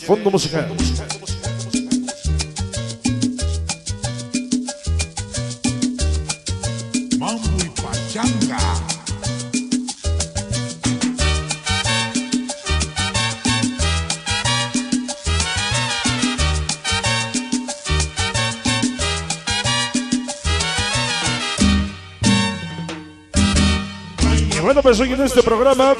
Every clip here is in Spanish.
fondo musical. Mambo y pachanga. Y bueno, pues hoy en este programa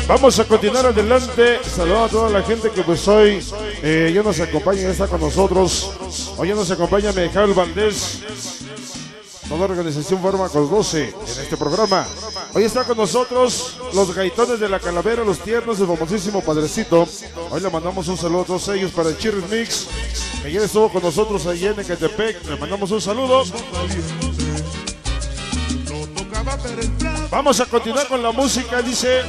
vamos a continuar adelante. Saludos a toda la gente que pues hoy ya nos acompaña, ya está con nosotros. Hoy ya nos acompaña Mijael Valdés, toda la organización Fármacos 12 en este programa. Hoy está con nosotros los gaitones de la Calavera, los tiernos del famosísimo Padrecito. Hoy le mandamos un saludo a todos ellos para el Chirris Mix, que ayer estuvo con nosotros allí en Ecatepec. Le mandamos un saludo. Vamos a continuar con la música, dice,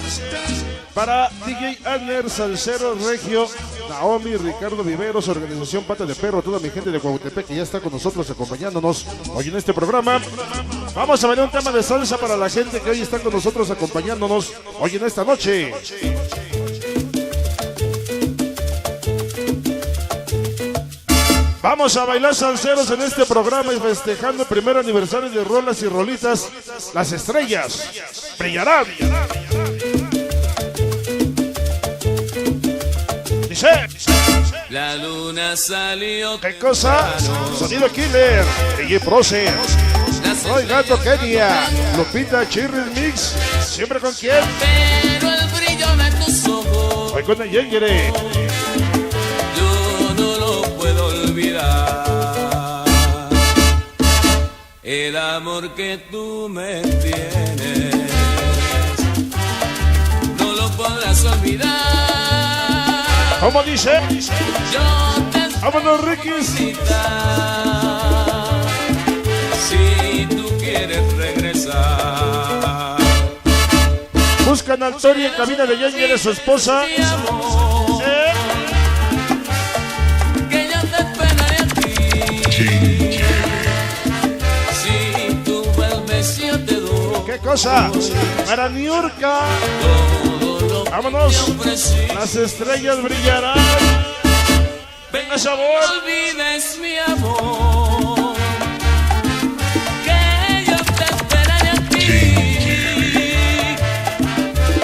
para DJ Adler, Salcero Regio, Naomi, Ricardo Viveros, organización Pata de Perro, toda mi gente de Cuautepec que ya está con nosotros acompañándonos hoy en este programa. Vamos a ver un tema de salsa para la gente que hoy está con nosotros acompañándonos hoy en esta noche. Vamos a bailar salseros en este programa y festejando el primer aniversario de Rolas y Rolitas. Las estrellas brillarán. Dice, la luna salió. ¿qué cosa? Sonido Killer, DJ Proce, Roy Gato Kenia, Lupita Chirris Mix. ¿Siempre con quién? Pero el brillo de tus ojos, Hoy con el Yengere. yo no lo puedo olvidar. El amor que tú me tienes, no lo podrás olvidar. ¿Cómo dice? Yo te Vámonos, Riquis. necesitar, si tú quieres regresar. Buscan al Tori en cabina de Yengere, su esposa. Mi amor, que yo te esperaré aquí. Si tú vuelves yo te doy ¿Qué cosa? Para Niurka. todo lo que Vámonos. te ofrecí. Las estrellas brillarán. Venga, sabor. No olvides mi amor, que yo te esperaré aquí.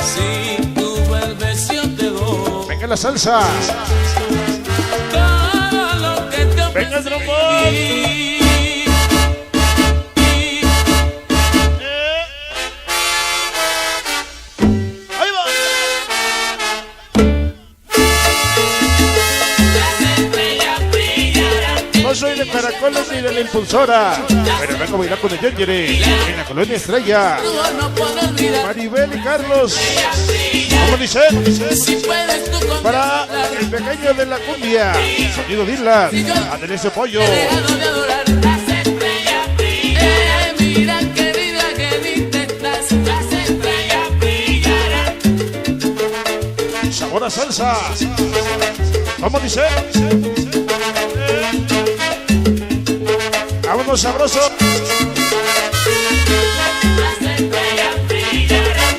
Si tú vuelves yo te doy Venga la salsa. todo lo que te ofrecí. Venga el trombón. Ahí va. No soy de Caracoles ni de la Impulsora, pero vengo a bailar con el Yengere en la colonia Estrella. No puedo olvidar. Maribel y Carlos. ¿Cómo dice? Si puedes tú conmigo Para hablar, el pequeño de la cumbia, sonido Dila, Adelece Pollo. dejado de adorar. Mira querida que linda estás. Las estrellas brillarán. Sabor a salsa. ¿Cómo dice? Vámonos, sabroso. Las estrellas brillarán.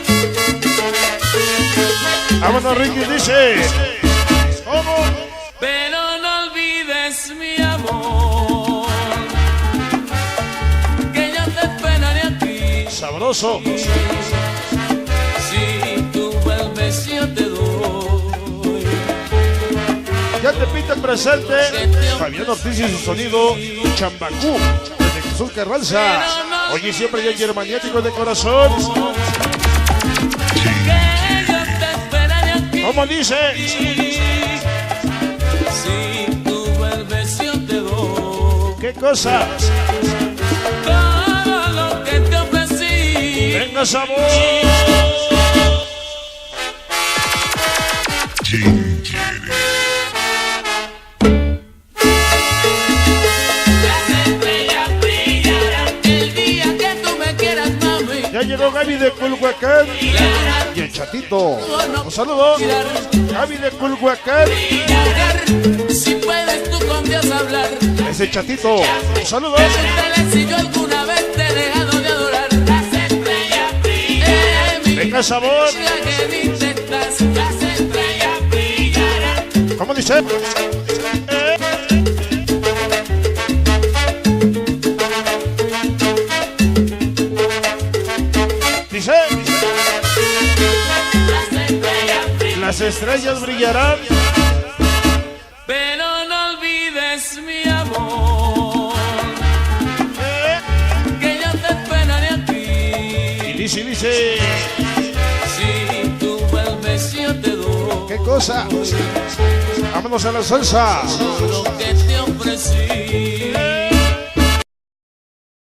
Vámonos, Ricky, dice. ¿Cómo? Pero no olvides mi amor, que yo te esperaré aquí. Sabroso. Si tú vuelves yo te doy. Ya te pinta el presente. Fabián Ortiz y su sonido Chambacú, desde Jesús Carranza. Oye, siempre ya hay maniático de corazón. Que yo te esperaré aquí. ¿Cómo dice? Si tú vuelves yo te doy ¿Qué cosa? todo lo que te ofrecí. Venga, sabor. Las estrellas brillarán el día que tú me quieras, mami. Ya llegó Gaby de Culhuacán y el Chatito. Un saludo. Gaby de Culhuacán. Si puedes tú con Dios hablar. Ese Chatito. Un saludo. Pregúntale si yo alguna vez te he dejado de adorar. Las estrellas brillarán. Venga, sabor. La que dice estás. Las estrellas brillarán. ¿Cómo dice? Dice. Las estrellas brillarán. Pero no olvides mi amor, que yo te esperaré aquí. Y dice. Si tú vuelves yo te doy ¿Qué cosa? Vámonos a la salsa. lo que te ofrecí.